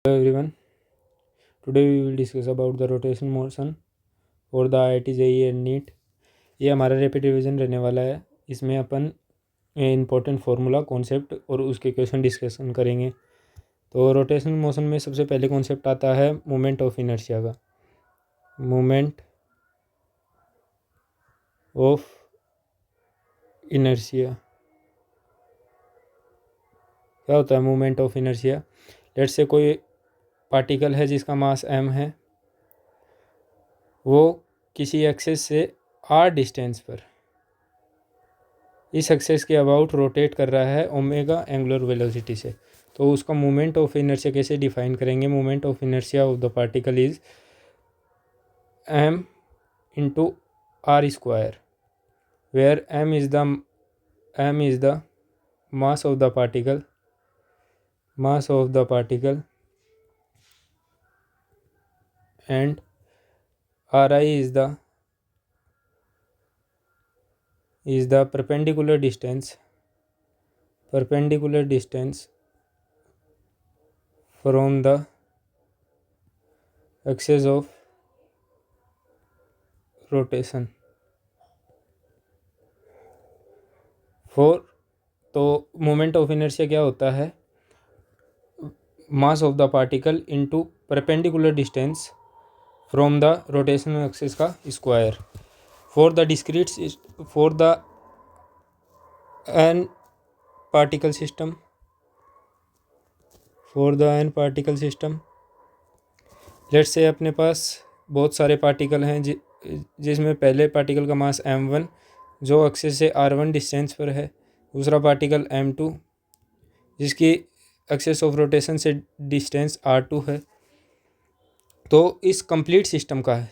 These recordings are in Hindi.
Hello everyone. Today we will discuss about the rotation motion for the IIT JEE and NEET. ये हमारा रैपिड रिवीजन रहने वाला है। इसमें अपन इम्पोर्टेंट फार्मूला कॉन्सेप्ट और उसके क्वेश्चन डिस्कशन करेंगे। तो रोटेशन मोशन में सबसे पहले कॉन्सेप्ट आता है मोमेंट ऑफ इनर्शिया का। मोमेंट ऑफ इनर्शिया क्या होता है? Moment of inertia, let's say कोई पार्टिकल है जिसका मास m है, वो किसी एक्सेस से r डिस्टेंस पर इस एक्सेस के अबाउट रोटेट कर रहा है ओमेगा एंगुलर वेलोसिटी से। तो उसका मोमेंट ऑफ इनर्शिया कैसे डिफाइन करेंगे? Moment of inertia of the particle is m into r square, where m is the mass of the particle and ri is the perpendicular distance from the axis of rotation। तो मोमेंट ऑफ इनर्शिया क्या होता है? Mass of the particle into perpendicular distance from the rotational axis का square. For the N particle system let's say अपने पास बहुत सारे पार्टिकल हैं जिसमें पहले पार्टिकल का मास m1 जो एक्सिस से r1 डिस्टेंस पर है, दूसरा पार्टिकल m2 जिसकी एक्सिस ऑफ रोटेशन से डिस्टेंस r2 है। तो इस कंप्लीट सिस्टम का है,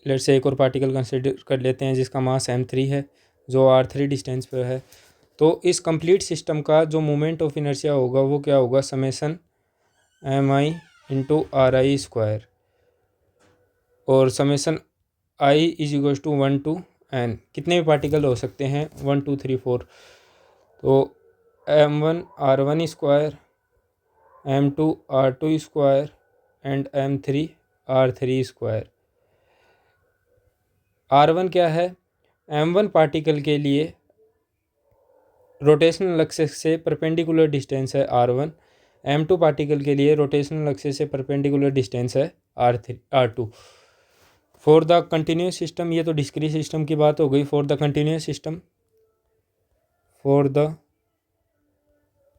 लेट्स से एक और पार्टिकल कंसिडर कर लेते हैं जिसका मास m3 है जो r3 डिस्टेंस पर है। तो इस कंप्लीट सिस्टम का जो मोमेंट ऑफ इनर्शिया होगा वो क्या होगा? Summation mi into ri square, और summation i is equal to 1 to n। कितने भी पार्टिकल हो सकते हैं? 1 2 3 4। तो m1 r1 square, m2 r2 square and m3 r3 square. r1 क्या है? m1 पार्टिकल के लिए रोटेशनल एक्सिस से परपेंडिकुलर डिस्टेंस है r1, m2 पार्टिकल के लिए रोटेशनल एक्सिस से परपेंडिकुलर डिस्टेंस है r2। For the continuous system, ये तो डिस्क्रीट सिस्टम की बात हो गई। For the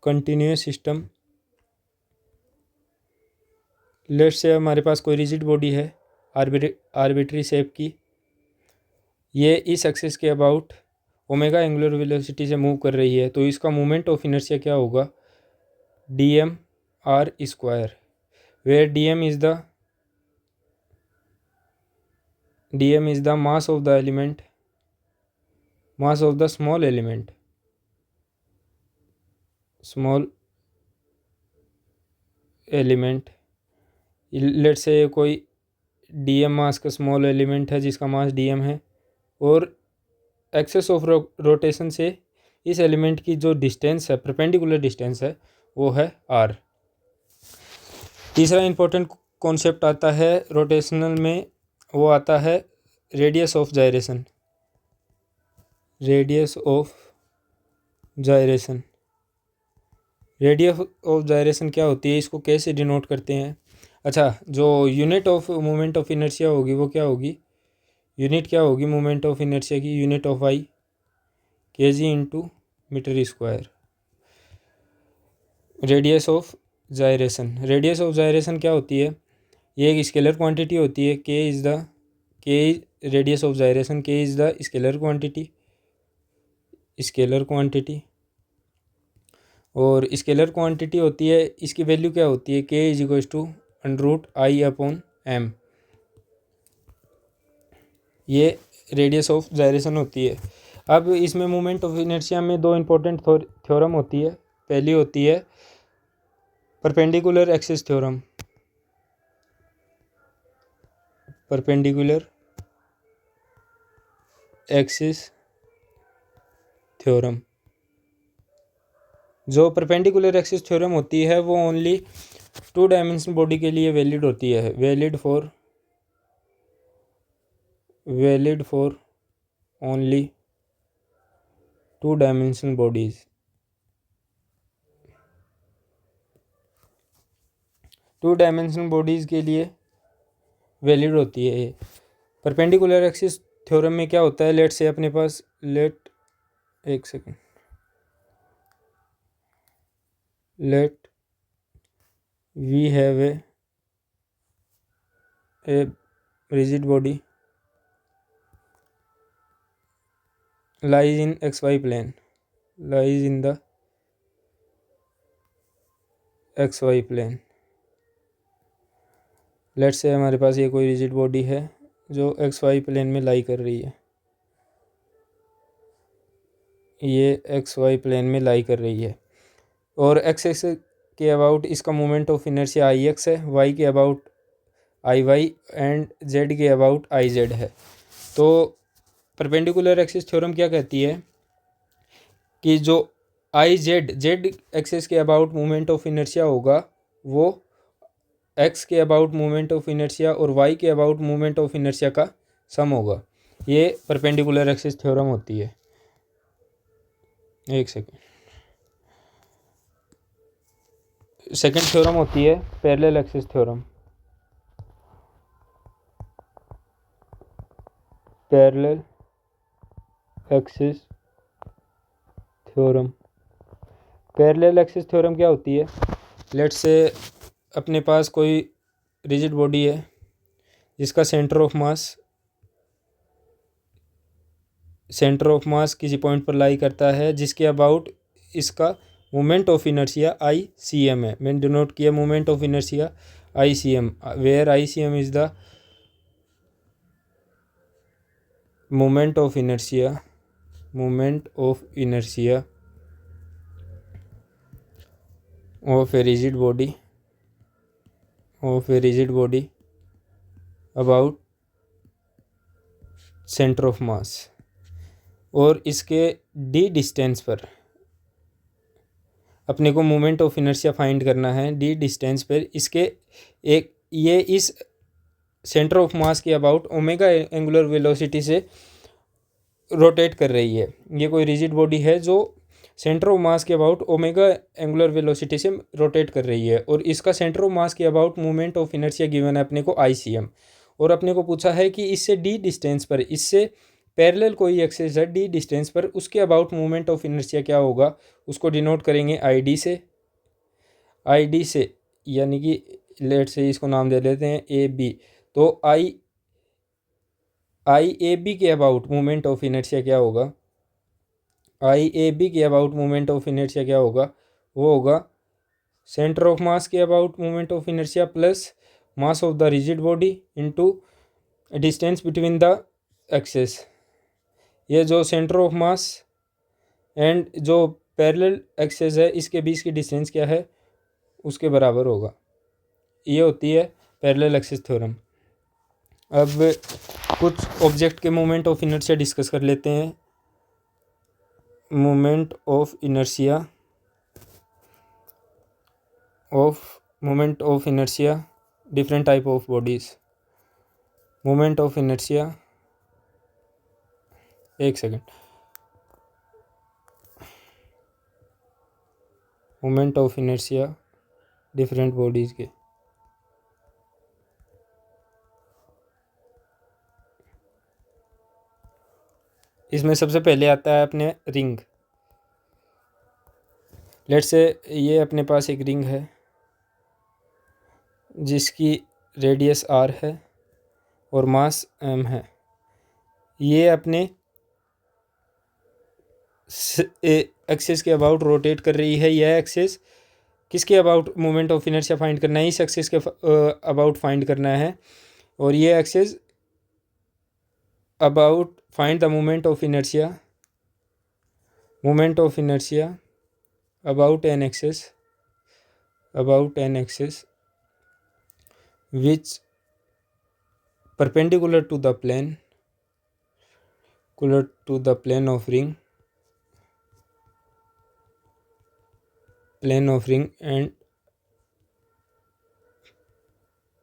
continuous system let's से हमारे पास कोई रिजिड बॉडी है आर्बिट्री शेप की, ये इस एक्सिस के अबाउट ओमेगा एंगुलर वेलोसिटी से मूव कर रही है। तो इसका मोमेंट ऑफ इनर्शिया क्या होगा? dm r square, where dm is the mass of the small element। Let's say कोई dm मास का स्मॉल एलिमेंट है जिसका मास dm है, और एक्सेस ऑफ रोटेशन से इस एलिमेंट की जो डिस्टेंस है, परपेंडिकुलर डिस्टेंस है, वो है r। तीसरा इंपॉर्टेंट कॉन्सेप्ट आता है रोटेशनल में, वो आता है radius of gyration. Radius of gyration क्या होती है? इसको कैसे डिनोट करते हैं? अच्छा, जो unit of moment of inertia होगी वो क्या होगी? यूनिट क्या होगी मोमेंट ऑफ इनर्शिया की? Unit of I kg into metre square. Radius of gyration क्या होती है? ये एक स्केलर क्वांटिटी होती है। Radius of gyration k is the scalar quantity, और स्केलर क्वांटिटी होती है, इसकी वैल्यू क्या होती है? k is equal to √i/m। ये रेडियस ऑफ जायरेशन होती है। अब इसमें मोमेंट ऑफ इनर्शिया में दो इंपॉर्टेंट थ्योरम होती है। पहली होती है परपेंडिकुलर एक्सिस थ्योरम। जो परपेंडिकुलर एक्सिस थ्योरम होती है वो ओनली टू डायमेंशनल बॉडी के लिए वैलिड होती है, valid for only two dimensional bodies. Two dimensional bodies के लिए वैलिड होती है ये। परपेंडिकुलर एक्सिस थ्योरम में क्या होता है, लेट से अपने पास एक second, let we have a rigid body lies in xy plane, lies in the xy plane। Let say हमारे पास ये कोई रिजिड बॉडी है जो एक्स वाई प्लेन में लाई कर रही है, ये एक्स वाई प्लेन में लाई कर रही है, और एक्स एक्स के अबाउट इसका moment of inertia I X है, वाई के about I Y and Z के अबाउट आई जेड है। तो परपेंडिकुलर एक्सिस थ्योरम क्या कहती है कि जो आई जेड एक्सिस के अबाउट मोमेंट ऑफ इनर्शिया होगा वो एक्स के अबाउट मोमेंट ऑफ इनर्शिया और वाई के अबाउट मोमेंट ऑफ इनर्शिया का सम होगा। ये परपेंडिकुलर एक्सिस थ्योरम होती है। एक सेकेंड, सेकेंड थ्योरम होती है parallel axis theorem. Parallel axis theorem, parallel axis theorem क्या होती है, लेट से अपने पास कोई रिजिड बॉडी है जिसका सेंटर ऑफ मास किसी पॉइंट पर लाई करता है, जिसके अबाउट इसका moment of inertia I C M है। मैंने डिनोट किया moment of inertia I C M, where I C M is the moment of inertia of a rigid body about centre of mass, और इसके डी डिस्टेंस पर अपने को मोमेंट ऑफ इनर्शिया फाइंड करना है। डी डिस्टेंस पर इसके ये इस सेंटर ऑफ मास के अबाउट ओमेगा एंगुलर वेलोसिटी से रोटेट कर रही है। ये कोई रिजिड बॉडी है जो सेंटर ऑफ मास के अबाउट ओमेगा एंगुलर वेलोसिटी से रोटेट कर रही है, और इसका सेंटर ऑफ मास के about moment of inertia given है अपने को आई सी एम, और अपने को पूछा है कि इससे डी डिस्टेंस पर, इससे पैरेलल कोई एक्सिस है डी डिस्टेंस पर, उसके अबाउट मोमेंट ऑफ इनर्शिया क्या होगा, उसको डिनोट करेंगे आई डी से, यानी कि लेट से इसको नाम दे लेते हैं ए बी। तो आई ए बी के अबाउट मोमेंट ऑफ इनर्शिया क्या होगा, आई ए बी के अबाउट मोमेंट ऑफ इनर्शिया क्या होगा, वो होगा सेंटर ऑफ मास के about moment of inertia plus mass of the rigid body into distance between the axes. ये जो सेंटर ऑफ मास एंड जो पैरेलल एक्सेस है इसके बीच की डिस्टेंस क्या है उसके बराबर होगा। ये होती है पैरेलल एक्सिस थ्योरम। अब कुछ ऑब्जेक्ट के मोमेंट ऑफ इनर्शिया डिस्कस कर लेते हैं। Moment of inertia different type of bodies. Moment of inertia, एक second, moment of inertia different bodies के। इसमें सबसे पहले आता है अपने रिंग। लेट से ये अपने पास एक रिंग है जिसकी रेडियस r है और मास m है। ये अपने एक्सिस के अबाउट रोटेट कर रही है। यह एक्सिस किसके about moment of inertia find करना है, इस एक्सिस के अबाउट फाइंड करना है, और ये axis about find the moment of inertia about an axis which perpendicular to the plane of ring and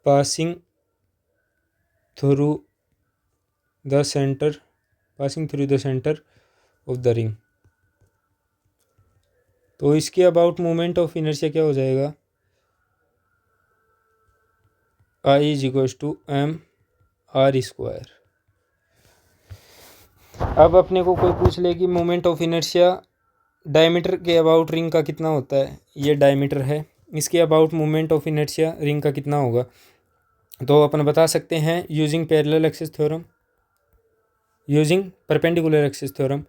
passing through the centre of the ring. तो इसके अबाउट मोमेंट ऑफ इनर्शिया क्या हो जाएगा, I is equals to M R square. अब अपने को कोई पूछ ले कि मोमेंट ऑफ इनर्शिया डायमीटर के अबाउट रिंग का कितना होता है, ये डायमीटर है, इसके about moment of inertia ring का कितना होगा, तो अपन बता सकते हैं using parallel axis theorem, using perpendicular axis theorem.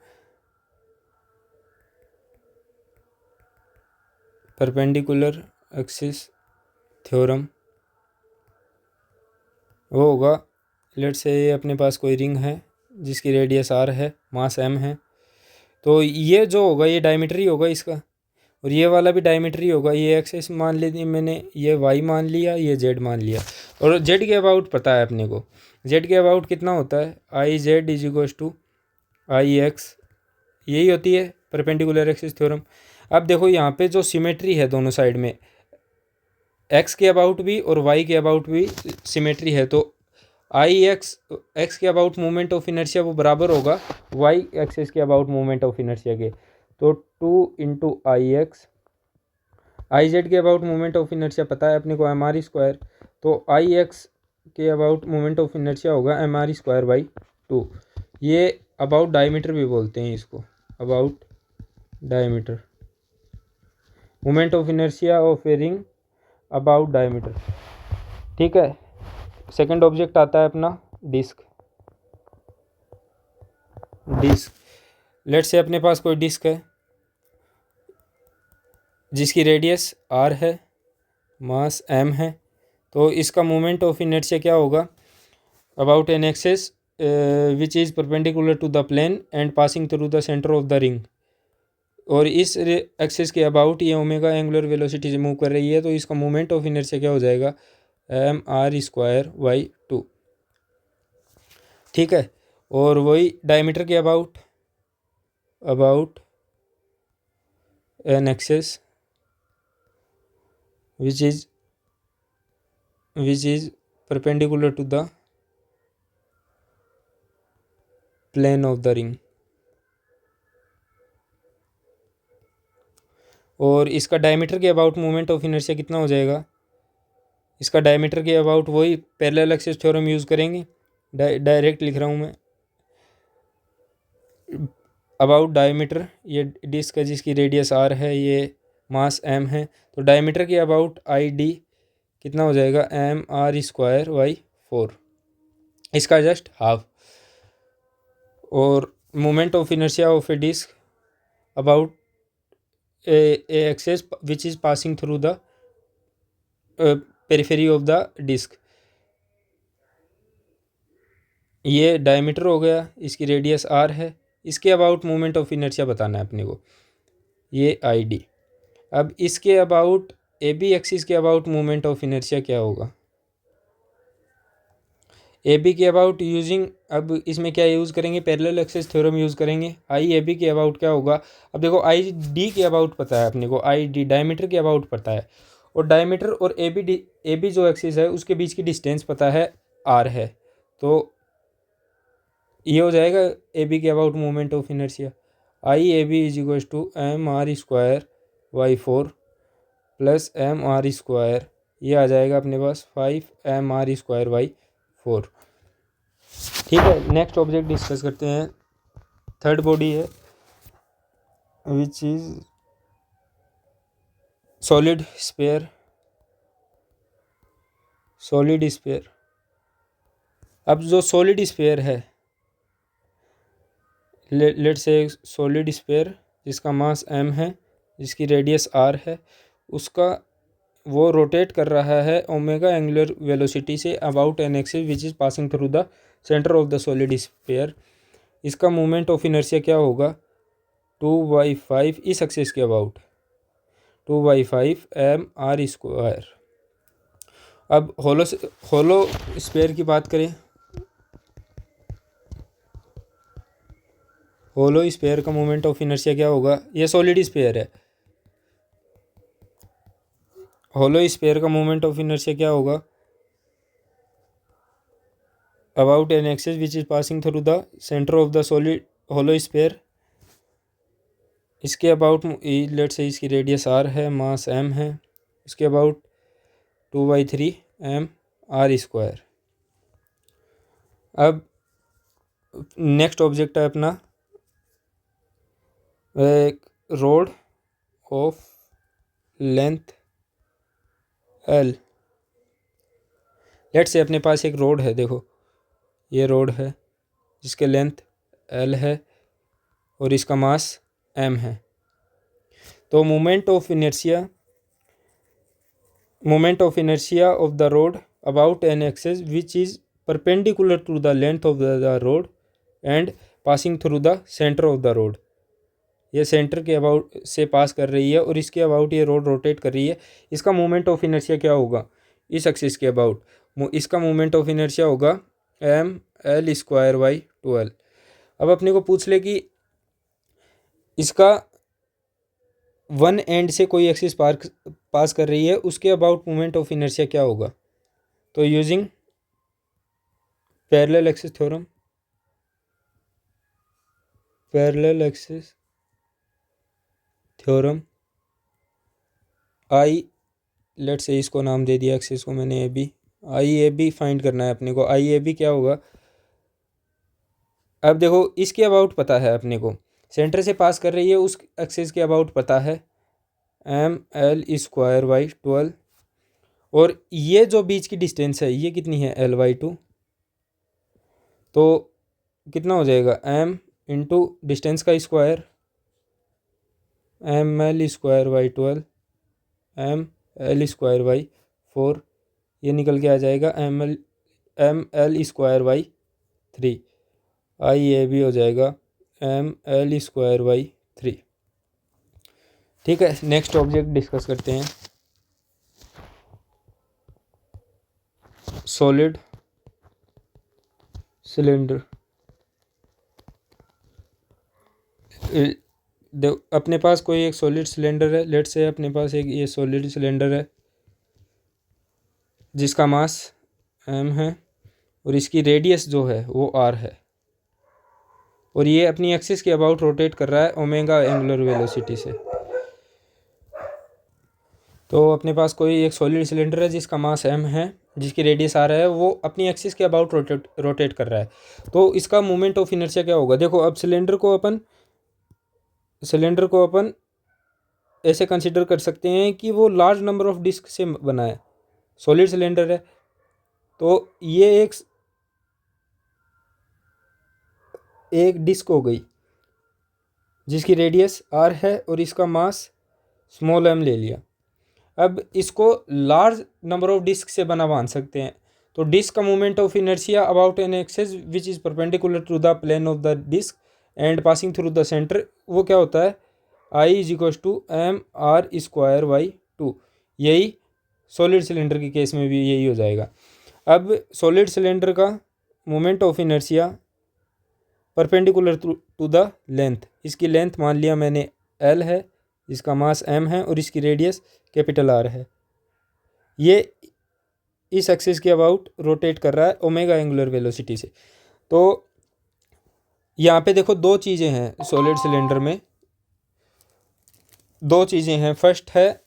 Perpendicular axis theorem वो होगा, लेट से अपने पास कोई रिंग है जिसकी रेडियस आर है, मास एम है, तो ये जो होगा ये डायमीटर ही होगा इसका, और ये वाला भी डायमीटर ही होगा। ये एक्सिस मान ली मैंने, ये वाई मान लिया, ये जेड मान लिया, और जेड के अबाउट पता है अपने को, जेड के अबाउट कितना होता है, I Z is equals to I X, यही होती है परपेंडिकुलर एक्सिस थ्योरम। अब देखो यहाँ पे जो सिमेट्री है दोनों साइड में, एक्स के अबाउट भी और वाई के अबाउट भी सिमेट्री है, तो आई एक्स के अबाउट मोमेंट ऑफ इनर्शिया वो बराबर होगा वाई एक्सिस के अबाउट मोमेंट ऑफ इनर्शिया के, तो 2 into I x. I Z के अबाउट मोमेंट ऑफ इनर्शिया पता है अपने को एम आर स्क्वायर, तो आई एक्स के अबाउट मोमेंट ऑफ इनर्शिया होगा एम आर स्क्वायर बाई 2। ये अबाउट डायमीटर भी बोलते हैं इसको, about diameter, moment of inertia of a ring about diameter. ठीक है, सेकंड ऑब्जेक्ट आता है अपना डिस्क। लेट से अपने पास कोई डिस्क है जिसकी रेडियस आर है, मास एम है, तो इसका मोमेंट ऑफ इनर्शिया क्या होगा, about an axis which is perpendicular to the plane and passing through the centre of the ring, और इस एक्सिस के अबाउट ये ओमेगा एंगुलर वेलोसिटी से मूव कर रही है, तो इसका मोमेंट ऑफ इनर्शिया क्या हो जाएगा, एम आर स्क्वायर बाई 2। ठीक है, और वही डायमीटर के about an axis which is perpendicular to the plane of the ring, और इसका डायमीटर के अबाउट मोमेंट ऑफ इनर्शिया कितना हो जाएगा, इसका डायमीटर के अबाउट वही पैरेलल एक्सिस थ्योरम यूज़ करेंगे, डायरेक्ट लिख रहा हूँ मैं, अबाउट डायमीटर, ये डिस्क है जिसकी रेडियस आर है, ये मास एम है, तो डायमीटर के अबाउट आई डी कितना हो जाएगा, एम आर स्क्वायर बाई 4, इसका जस्ट हाफ। और moment of inertia of a disc about a axis which is passing through the periphery of the disc, ये डायमीटर हो गया, इसकी रेडियस आर है, इसके अबाउट मोमेंट ऑफ इनर्शिया बताना है अपने को, ये आई डी। अब इसके अबाउट ए बी एक्सिस के अबाउट मोमेंट ऑफ इनर्शिया क्या होगा, ए बी के अबाउट यूजिंग, अब इसमें क्या यूज़ करेंगे, पैरेलल एक्सिस थ्योरम यूज़ करेंगे। आई ए बी के अबाउट क्या होगा, अब देखो आई डी के अबाउट पता है अपने को, आई डी डायमीटर के अबाउट पता है, और डायमीटर और ए बी जो एक्सिस है उसके बीच की डिस्टेंस पता है आर है, तो ये हो जाएगा ए बी के about moment of inertia, I A B is equals to M R square by 4 plus M R square, ये आ जाएगा अपने पास 5 एम आर स्क्वायर बाई 4। ठीक है, नेक्स्ट ऑब्जेक्ट डिस्कस करते हैं, थर्ड बॉडी है विच इज सॉलिड स्फीयर। अब जो सॉलिड स्फीयर है, लेट से सॉलिड स्फीयर जिसका मास m है, जिसकी रेडियस r है, उसका वो रोटेट कर रहा है omega angular velocity say about an axis which is passing through the centre of the solid sphere. इसका मोमेंट ऑफ इनर्शिया क्या होगा, 2/5 इस एक्सिस के अबाउट 2/5 एम आर स्क्वायर। अब होलो स्फीयर की बात करें, होलो स्फीयर का मोमेंट ऑफ इनर्शिया क्या होगा, ये सॉलिड स्फीयर है, होलो स्फीयर का मोमेंट ऑफ इनर्शिया क्या होगा, about an axis which is passing through the center of the solid hollow sphere. इसके अबाउट लेट से इसकी रेडियस r है, मास m है, इसके अबाउट 2/3 m r²। अब नेक्स्ट ऑब्जेक्ट है अपना एक rod of length l। Let से अपने पास एक रोड है, देखो ये रोड है जिसके लेंथ l है और इसका मास m है। तो moment of inertia of the rod about an axes which is perpendicular to the length of the rod and passing through the centre of the rod. ये सेंटर के अबाउट से पास कर रही है और इसके अबाउट ये रोड रोटेट कर रही है। इसका मोमेंट ऑफ इनर्शिया क्या होगा इस एक्सिस के अबाउट? इसका मोमेंट ऑफ इनर्शिया होगा ml²/2l। अब अपने को पूछ ले कि इसका वन एंड से कोई एक्सिस पास कर रही है, उसके अबाउट मोमेंट ऑफ इनर्शिया क्या होगा? तो using parallel axis theorem I let say इसको नाम दे दिया एक्सिस को मैंने A B. I A B find करना है अपने को। आई ए बी क्या होगा? अब देखो इसके अबाउट पता है अपने को, सेंटर से पास कर रही है उस एक्सिस के अबाउट पता है ml²/12 और ये जो बीच की डिस्टेंस है ये कितनी है l/2। तो कितना हो जाएगा m इंटू डिस्टेंस का स्क्वायर ml²/12 ml²/4 ये निकल के आ जाएगा ml²/3। आई ए भी हो जाएगा ml²/3। ठीक है, नेक्स्ट ऑब्जेक्ट डिस्कस करते हैं। Solid cylinder. अपने पास कोई एक सॉलिड सिलेंडर है, लेट से अपने पास एक ये सॉलिड सिलेंडर है जिसका मास m है और इसकी रेडियस जो है वो r है और ये अपनी एक्सिस के अबाउट रोटेट कर रहा है ओमेगा एंगुलर वेलोसिटी से। तो अपने पास कोई एक सॉलिड सिलेंडर है जिसका मास m है, जिसकी रेडियस r है, वो अपनी एक्सिस के अबाउट रोटेट कर रहा है। तो इसका मोमेंट ऑफ इनर्शिया क्या होगा? देखो अब सिलेंडर को अपन ऐसे कंसिडर कर सकते हैं कि वो लार्ज नंबर ऑफ डिस्क से बना है। सॉलिड सिलेंडर है तो ये एक डिस्क हो गई जिसकी रेडियस r है और इसका मास स्मॉल m ले लिया। अब इसको लार्ज नंबर ऑफ डिस्क से बना मान सकते हैं। तो डिस्क का moment of inertia about an axis which is perpendicular to the plane of the disc and passing through the centre, वो क्या होता है? I = mr²/2। यही सॉलिड सिलेंडर के केस में भी यही हो जाएगा। अब सॉलिड सिलेंडर का moment of inertia perpendicular to the length, इसकी लेंथ मान लिया मैंने l है, इसका मास m है और इसकी रेडियस कैपिटल R है। ये इस एक्सिस के अबाउट रोटेट कर रहा है ओमेगा एंगुलर वेलोसिटी से। तो यहाँ पे देखो दो चीज़ें हैं सॉलिड सिलेंडर में, दो चीज़ें हैं। फर्स्ट है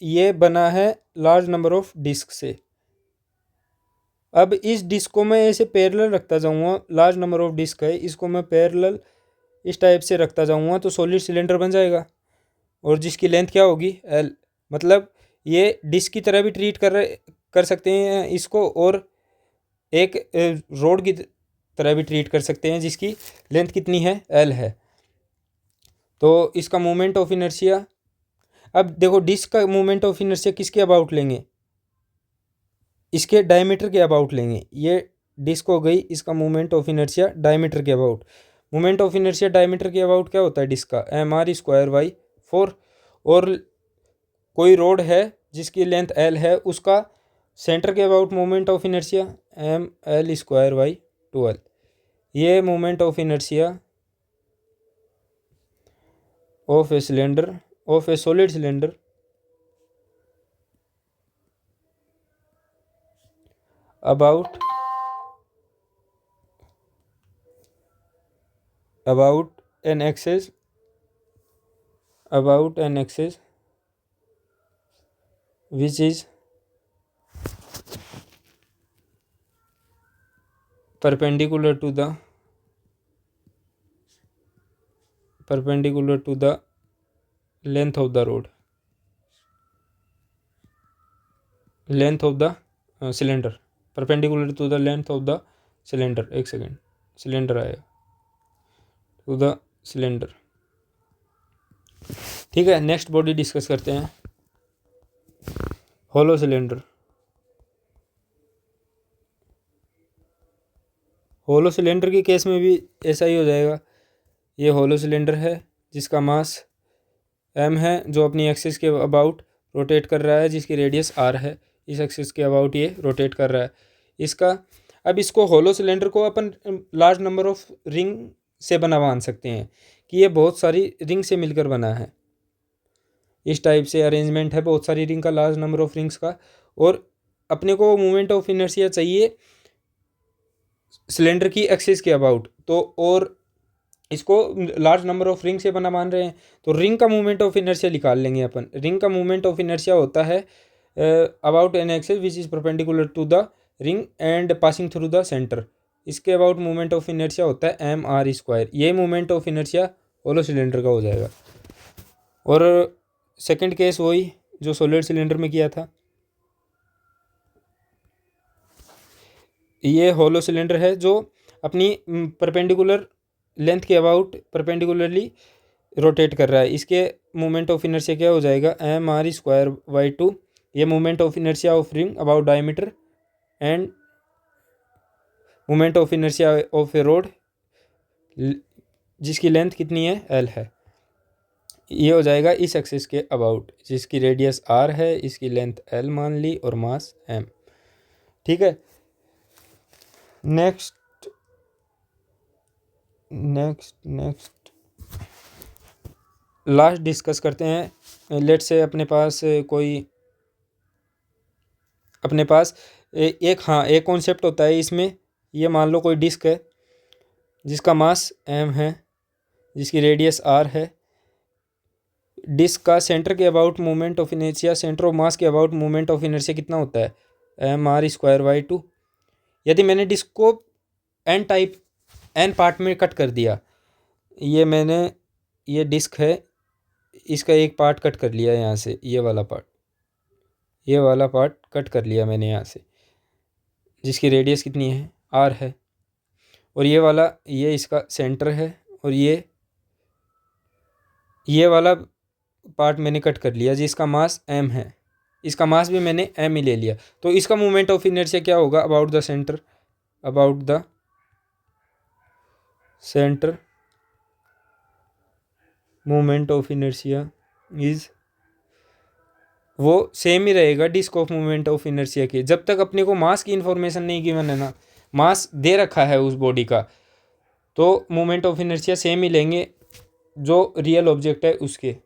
ये बना है लार्ज नंबर ऑफ डिस्क से। अब इस डिस्क को मैं ऐसे पैरेलल रखता जाऊँगा, लार्ज नंबर ऑफ डिस्क है, इसको मैं पैरेलल इस टाइप से रखता जाऊँगा तो सॉलिड सिलेंडर बन जाएगा और जिसकी लेंथ क्या होगी l। मतलब ये डिस्क की तरह भी ट्रीट कर सकते हैं इसको और एक रोड की तरह भी ट्रीट कर सकते हैं जिसकी लेंथ कितनी है l है। तो इसका मोमेंट ऑफ इनर्शिया, अब देखो डिस्क का मोमेंट ऑफ इनर्शिया किसके अबाउट लेंगे? इसके डायमीटर के अबाउट लेंगे। ये डिस्क हो गई, इसका मोमेंट ऑफ इनर्शिया डायमीटर के about. Moment of inertia diameter के अबाउट क्या होता है डिस्क का? mr²/4। और कोई रोड है जिसकी लेंथ l है, उसका सेंटर के about moment of inertia ml²/12। ये moment of inertia of A solid cylinder about about an axis which is perpendicular to the length of the rod, length of the cylinder, perpendicular to the length of the cylinder. एक सेकेंड, सिलेंडर आएगा टू द सिलेंडर। ठीक है, नेक्स्ट बॉडी डिस्कस करते हैं, होलो सिलेंडर। होलो सिलेंडर के केस में भी ऐसा ही हो जाएगा। ये होलो सिलेंडर है जिसका मास m है, जो अपनी एक्सिस के अबाउट रोटेट कर रहा है, जिसकी रेडियस r है। इस एक्सिस के अबाउट ये रोटेट कर रहा है। अब इसको होलो सिलेंडर को अपन लार्ज नंबर ऑफ रिंग से मान सकते हैं कि ये बहुत सारी रिंग से मिलकर बना है। इस टाइप से अरेंजमेंट है बहुत सारी रिंग का, लार्ज नंबर ऑफ रिंग्स का। और अपने को मोमेंट ऑफ इनर्शिया चाहिए सिलेंडर की एक्सिस के अबाउट, तो और इसको लार्ज नंबर ऑफ रिंग से बना मान रहे हैं, तो रिंग का मूवमेंट ऑफ इनर्शिया निकाल लेंगे अपन। रिंग का मूवमेंट ऑफ इनर्शिया होता है about an axis which is perpendicular to the ring and passing through the centre. इसके अबाउट मूवमेंट ऑफ इनर्शिया होता है mr²। ये movement of inertia hollow cylinder का हो जाएगा। और सेकंड केस वही जो सॉलिड सिलेंडर में किया था। ये होलो सिलेंडर है जो अपनी परपेंडिकुलर लेंथ के अबाउट परपेंडिकुलरली रोटेट कर रहा है। इसके मूवमेंट ऑफ इनर्शिया क्या हो जाएगा mr²/2। ये movement of inertia of ring about diameter and movement of inertia of A road जिसकी लेंथ कितनी है l है। ये हो जाएगा इस एक्सिस के अबाउट, जिसकी रेडियस r है, इसकी लेंथ l मान ली और मास m। ठीक है, नेक्स्ट लास्ट डिस्कस करते हैं। लेट से अपने पास एक कॉन्सेप्ट होता है इसमें। ये मान लो कोई डिस्क है जिसका मास m है, जिसकी रेडियस r है। डिस्क का सेंटर के about movement of inertia, centre of mass के अबाउट मूवमेंट ऑफ इनर्शिया कितना होता है mr²/2। यदि मैंने डिस्क को n पार्ट में कट कर दिया, ये डिस्क है, इसका एक पार्ट कट कर लिया यहाँ से, ये वाला पार्ट कट कर लिया मैंने यहाँ से, जिसकी रेडियस कितनी है r है। और ये इसका सेंटर है, और ये वाला पार्ट मैंने कट कर लिया जिसका मास m है। इसका मास भी मैंने m ही ले लिया, तो इसका मूवमेंट ऑफ इनर्शिया क्या होगा about the centre movement of inertia is, वो सेम ही रहेगा disc of movement of inertia के। जब तक अपने को मास की इंफॉर्मेशन नहीं गिवन है ना, मास दे रखा है उस बॉडी का, तो मूवमेंट ऑफ इनर्शिया सेम ही लेंगे जो रियल ऑब्जेक्ट है उसके।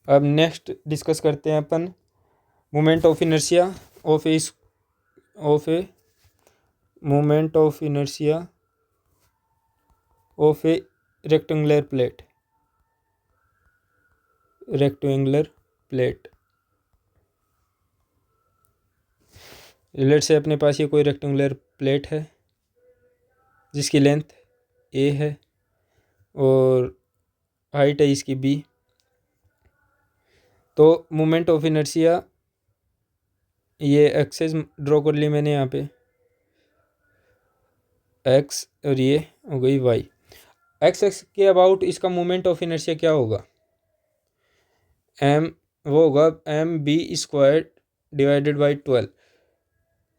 अब नेक्स्ट डिस्कस करते हैं अपन moment of inertia of a moment of inertia of a rectangular plate. Let से अपने पास ये कोई रेक्टेंगुलर प्लेट है जिसकी लेंथ a है और हाइट है इसकी b। तो मोमेंट ऑफ इनर्शिया, ये एक्सेस ड्रॉ कर ली मैंने यहाँ पे x, और ये हो गई y। एक्स के अबाउट इसका मोमेंट ऑफ इनर्शिया क्या होगा वो होगा mb²/12।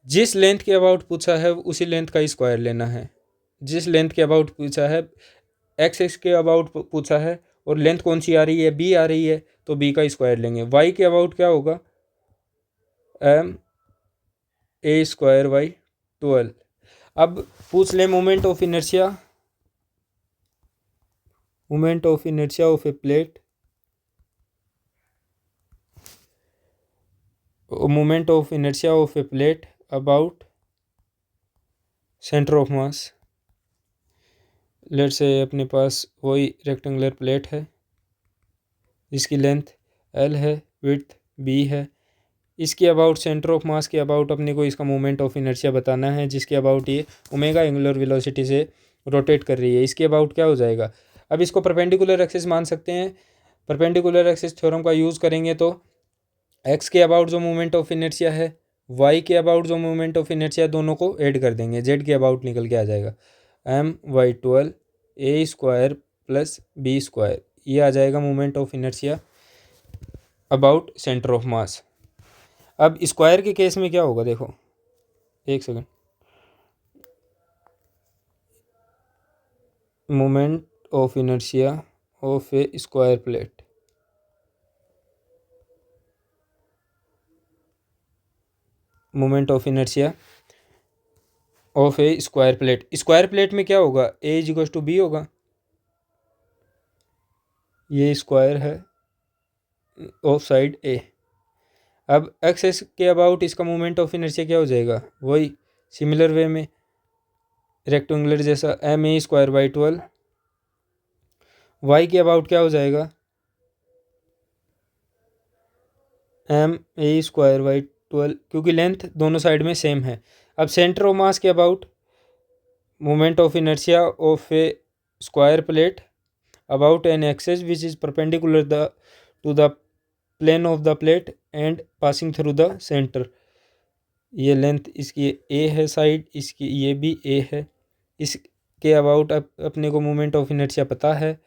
जिस लेंथ के अबाउट पूछा है उसी लेंथ का स्क्वायर लेना है। जिस लेंथ के अबाउट पूछा है, एक्स के अबाउट पूछा है और लेंथ कौन सी आ रही है b आ रही है, तो b का स्क्वायर लेंगे। y के अबाउट क्या होगा ma²/12। अब पूछ ले moment of inertia of A plate, moment of inertia of A plate about centre of mass. Let's say अपने पास वही रेक्टेंगुलर प्लेट है, इसकी लेंथ L है, विड्थ B है। इसके अबाउट सेंटर ऑफ मास के अबाउट अपने को इसका मोमेंट ऑफ इनर्शिया बताना है, जिसके अबाउट ये ओमेगा एंगुलर वेलोसिटी से रोटेट कर रही है। इसके अबाउट क्या हो जाएगा, अब इसको परपेंडिकुलर एक्सिस मान सकते हैं। परपेंडिकुलर एक्सिस थ्योरम का यूज़ करेंगे तो एक्स के अबाउट जो मोमेंट ऑफ इनर्शिया है, वाई के अबाउट जो मोमेंट ऑफ इनर्शिया, दोनों को ऐड कर देंगे, जेड के अबाउट निकल के आ जाएगा my12 a square plus B square. ये आ जाएगा moment of inertia about centre of mass. अब स्क्वायर के केस में क्या होगा, देखो एक second, moment of inertia of a square plate, moment of inertia of a square plate. Square plate में क्या होगा, A is equal to B होगा। ये स्क्वायर है ऑफ साइड ए। अब एक्स के अबाउट इसका मोमेंट ऑफ इनर्शिया क्या हो जाएगा, वही सिमिलर वे में रेक्टेंगुलर जैसा ma²/12। वाई के अबाउट क्या हो जाएगा, ma²/12, क्योंकि लेंथ दोनों साइड में सेम है। अब सेंटर ऑफ मास के about moment of inertia of a square plate about an axis which is perpendicular to the plane of the plate and passing through the centre. ये लेंथ इसकी ए है साइड, इसकी ये भी ए है। इसके अबाउट अपने को मोमेंट ऑफ इनर्शिया पता है,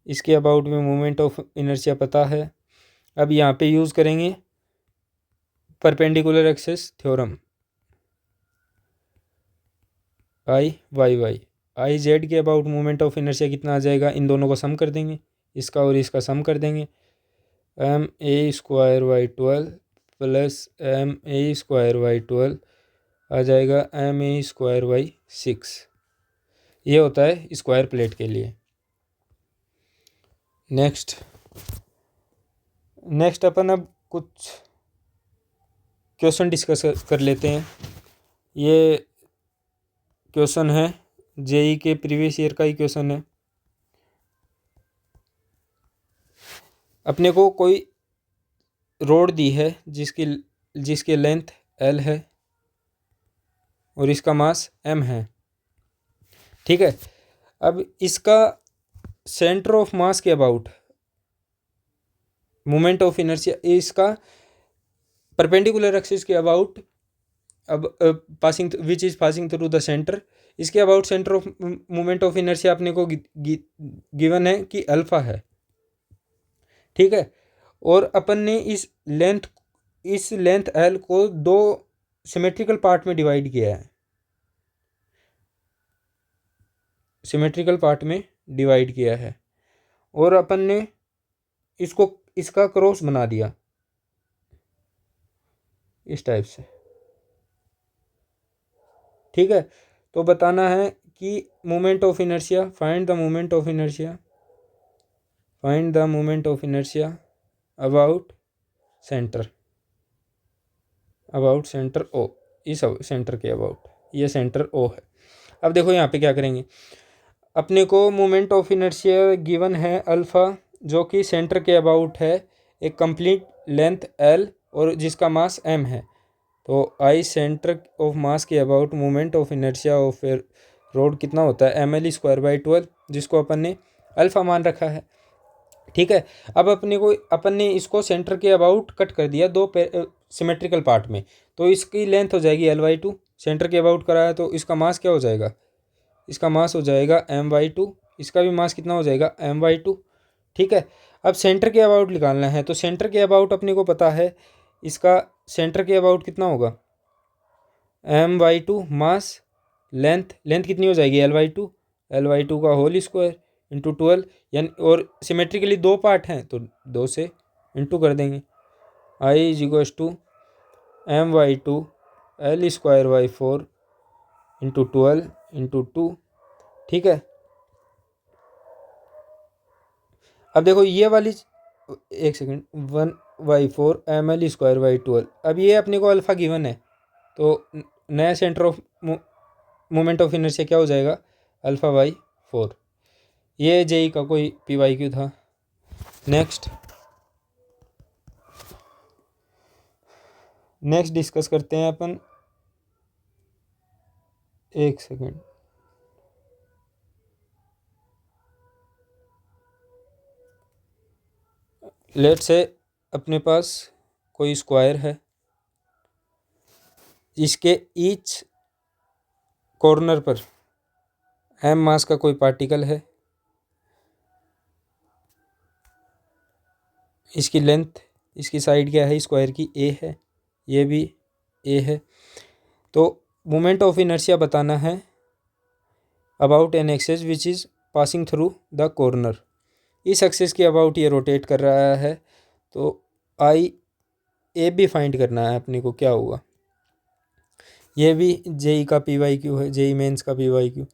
इसके अबाउट में मोमेंट ऑफ इनर्शिया पता है। अब यहाँ पे यूज़ करेंगे perpendicular axis theorem, I Z के अबाउट मोमेंट ऑफ इनर्शिया कितना आ जाएगा, इन दोनों को सम कर देंगे, इसका और इसका सम कर देंगे, ma²/12 प्लस ma²/12 आ जाएगा ma²/6। ये होता है स्क्वायर प्लेट के लिए। नेक्स्ट अपन अब कुछ क्वेश्चन डिस्कस कर लेते हैं। ये क्वेश्चन है जेई के प्रीवियस ईयर का ही क्वेश्चन है। अपने को कोई रोड दी है जिसकी लेंथ L है और इसका मास M है, ठीक है। अब इसका सेंटर ऑफ मास के अबाउट मोमेंट ऑफ इनर्शिया, इसका परपेंडिकुलर एक्सिस के अबाउट अब passing which is passing through the centre, इसके about centre of moment of inertia अपने को गिवन है कि अल्फा है, ठीक है। और अपन ने इस लेंथ एल को दो सिमेट्रिकल पार्ट में डिवाइड किया है, सिमेट्रिकल पार्ट में डिवाइड किया है, और अपन ने इसका क्रॉस बना दिया इस टाइप से, ठीक है। तो बताना है कि moment of inertia, find the moment of inertia, find the moment of inertia about centre, about centre O, इस सेंटर के अबाउट, ये सेंटर ओ है। अब देखो यहाँ पे क्या करेंगे, अपने को मोमेंट ऑफ इनर्शिया गिवन है अल्फा, जो कि सेंटर के अबाउट है, एक कंप्लीट लेंथ एल और जिसका मास एम है। तो आई सेंटर ऑफ मास के about moment of inertia of A road कितना होता है, mL²/12, जिसको अपन ने अल्फा मान रखा है, ठीक है। अब अपन ने इसको सेंटर के अबाउट कट कर दिया दो सिमेट्रिकल पार्ट में, तो इसकी लेंथ हो जाएगी L/2, सेंटर के अबाउट कराया तो इसका मास क्या हो जाएगा, इसका मास हो जाएगा m/2, इसका भी मास कितना हो जाएगा m/2, ठीक है। अब सेंटर के अबाउट निकालना है, तो सेंटर के अबाउट अपने को पता है, इसका सेंटर के अबाउट कितना होगा m/2 मास, लेंथ कितनी हो जाएगी L/2 का होल स्क्वायर इंटू 12, यानी और सिमेट्रिकली दो पार्ट हैं तो 2 से इंटू कर देंगे। I is equal to m/2 L²/4 into 12 into 2, ठीक है। अब देखो ये वाली, एक सेकेंड, 1/4 mL²/12, अब ये अपने को अल्फ़ा गिवन है, तो नया centre of moment of inertia क्या हो जाएगा, अल्फ़ा/4 4। ये जेई का कोई PYQ था। नेक्स्ट डिस्कस करते हैं अपन, एक सेकेंड। लेट से अपने पास कोई स्क्वायर है, इसके ईच कॉर्नर पर m मास का कोई पार्टिकल है, इसकी लेंथ, इसकी साइड क्या है स्क्वायर की, a है, ये भी a है। तो मोमेंट ऑफ इनर्शिया बताना है about an axes which is passing through the corner. इस एक्सेस के अबाउट ये रोटेट कर रहा है, तो आई ए भी फाइंड करना है अपने को क्या हुआ। ये भी जेई का PYQ है, जेई मेंस का PYQ।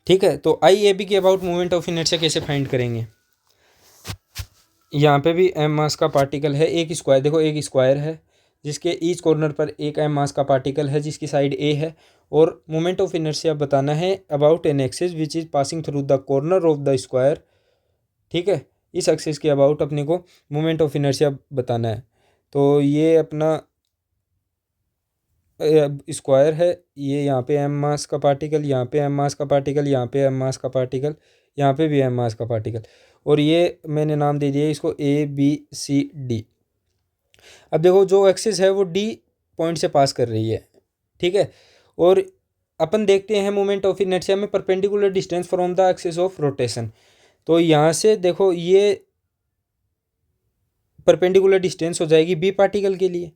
ठीक है, तो आई ए बी के अबाउट मोमेंट ऑफ इनर्शिया कैसे फाइंड करेंगे। यहाँ पे भी m मास का पार्टिकल है, एक स्क्वायर, देखो एक स्क्वायर है जिसके ईच कॉर्नर पर एक m मास का पार्टिकल है जिसकी साइड a है, और मोमेंट ऑफ इनर्शिया बताना है about an axis which is passing through the corner of the square. ठीक है, इस एक्सिस के अबाउट अपने को मोमेंट ऑफ इनर्शिया बताना है। तो ये अपना स्क्वायर है, ये यहाँ पे m मास का पार्टिकल, यहाँ पे m मास का पार्टिकल, यहाँ पे m मास का पार्टिकल, यहाँ पे भी m मास का पार्टिकल, और ये मैंने नाम दे दिया इसको ABCD। अब देखो जो एक्सिस है वो D पॉइंट से पास कर रही है। ठीक है, और अपन देखते हैं मोमेंट ऑफ इनर्शिया में perpendicular distance from the axis of rotation. तो यहाँ से देखो ये परपेंडिकुलर डिस्टेंस हो जाएगी B पार्टिकल के लिए,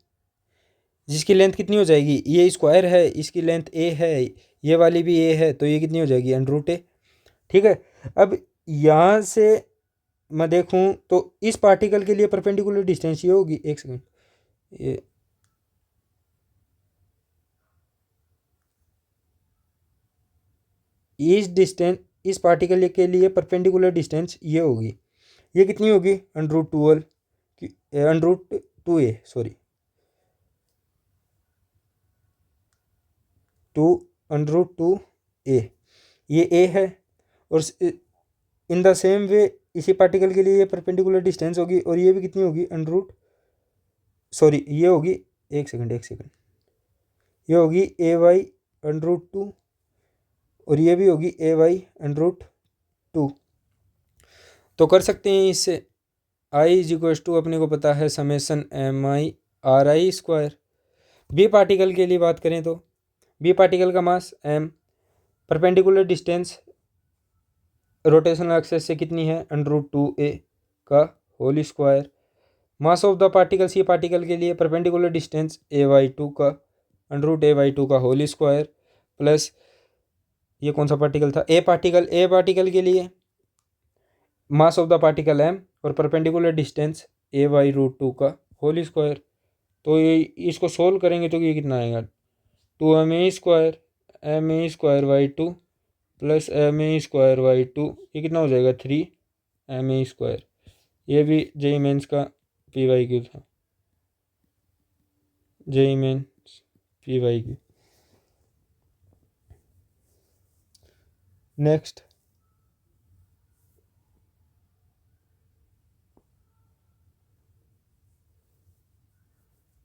जिसकी लेंथ कितनी हो जाएगी, ये स्क्वायर है, इसकी लेंथ a है, ये वाली भी a है, तो ये कितनी हो जाएगी √a। ठीक है, अब यहाँ से मैं देखूँ तो इस पार्टिकल के लिए परपेंडिकुलर डिस्टेंस ये होगी, एक सेकेंड, ये इस डिस्टेंस, इस पार्टिकल के लिए परपेंडिकुलर डिस्टेंस ये होगी, ये कितनी होगी √2a, सॉरी √2a, ये a है, और इन द सेम वे इसी पार्टिकल के लिए ये परपेंडिकुलर डिस्टेंस होगी, और ये भी कितनी होगी ये होगी, एक सेकंड, ये होगी AY √2, और ये भी होगी AY √2। तो कर सकते हैं इससे I अपने को पता है समेसन MI/RI²। बी पार्टिकल के लिए बात करें तो बी पार्टिकल का mass m, perpendicular distance rotational axes से कितनी है √2a का whole square, mass of the particle C particle के लिए परपेंडिकुलर डिस्टेंस AY2 का √AY2 का होल स्क्वायर, प्लस ये कौन सा पार्टिकल था, ए पार्टिकल के लिए मास ऑफ द पार्टिकल m और परपेंडिकुलर डिस्टेंस AY√2 का होल स्क्वायर। तो ये इसको सोल्व करेंगे तो ये कितना आएगा 2ma² प्लस ma²/2, ये कितना हो जाएगा 3ma²। ये भी जेई मेंस का PYQ था, जेई मेंस PYQ। नेक्स्ट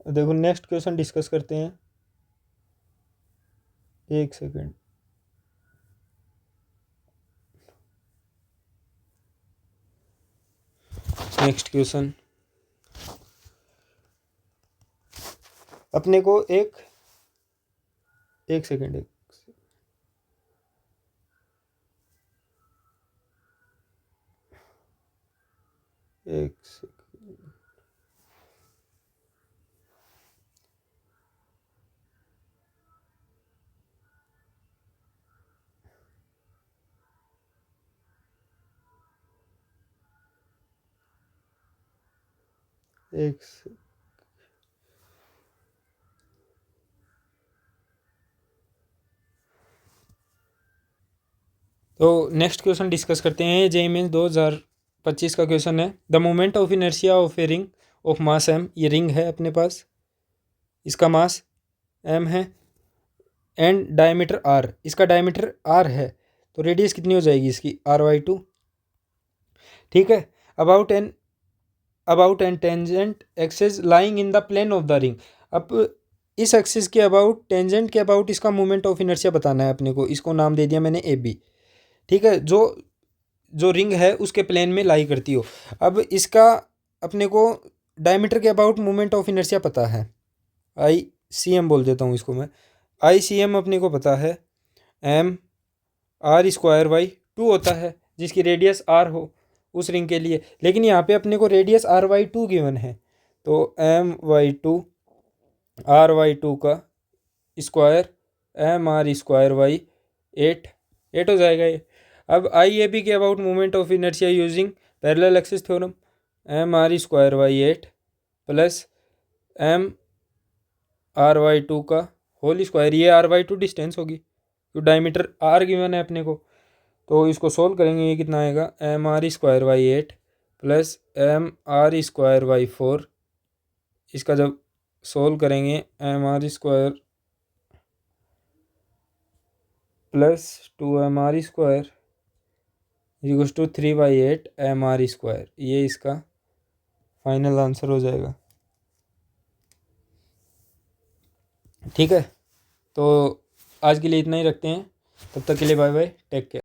देखो, नेक्स्ट क्वेश्चन डिस्कस करते हैं, एक सेकेंड। नेक्स्ट क्वेश्चन अपने को एक सेकेंड, एक सेकेंड, तो नेक्स्ट क्वेश्चन डिस्कस करते हैं। जेई मेंस 2025 का क्वेश्चन है, the moment of inertia of a ring of mass m। ये रिंग है अपने पास, इसका मास m है, एंड डायमीटर आर, इसका डायमीटर आर है तो रेडियस कितनी हो जाएगी इसकी, r/2। ठीक है। About an tangent axis lying in the plane of the ring. अब इस एक्सिस के अबाउट, टेंजेंट के अबाउट इसका मोमेंट ऑफ इनर्शिया बताना है अपने को। इसको नाम दे दिया मैंने ए बी। ठीक है, जो जो रिंग है उसके प्लेन में लाई करती हो। अब इसका अपने को डायमीटर के अबाउट मोमेंट ऑफ इनर्शिया पता है, आई सी एम बोल देता हूँ इसको मैं। आई सी एम अपने को पता है m r²/2 होता है, जिसकी रेडियस r हो उस रिंग के लिए। लेकिन यहाँ पे अपने को रेडियस r/2 गिवन है, तो m/2 का स्क्वायर m r²/8 8 हो जाएगा ये। अब आई ए बी के about moment of inertia using parallel axis theorem, m r²/8 plus m r/2 का होल स्क्वायर, ये r/2 डिस्टेंस होगी तो डायमीटर r गिवन है अपने को। तो इसको सोल्व करेंगे, ये कितना आएगा, m r²/8 plus m r²/4। इसका जब सोल्व करेंगे m r² plus 2m r² equals to 3/8 m r²। ये इसका फाइनल आंसर हो जाएगा। ठीक है, तो आज के लिए इतना ही रखते हैं। तब तक के लिए बाय बाय, टेक केयर।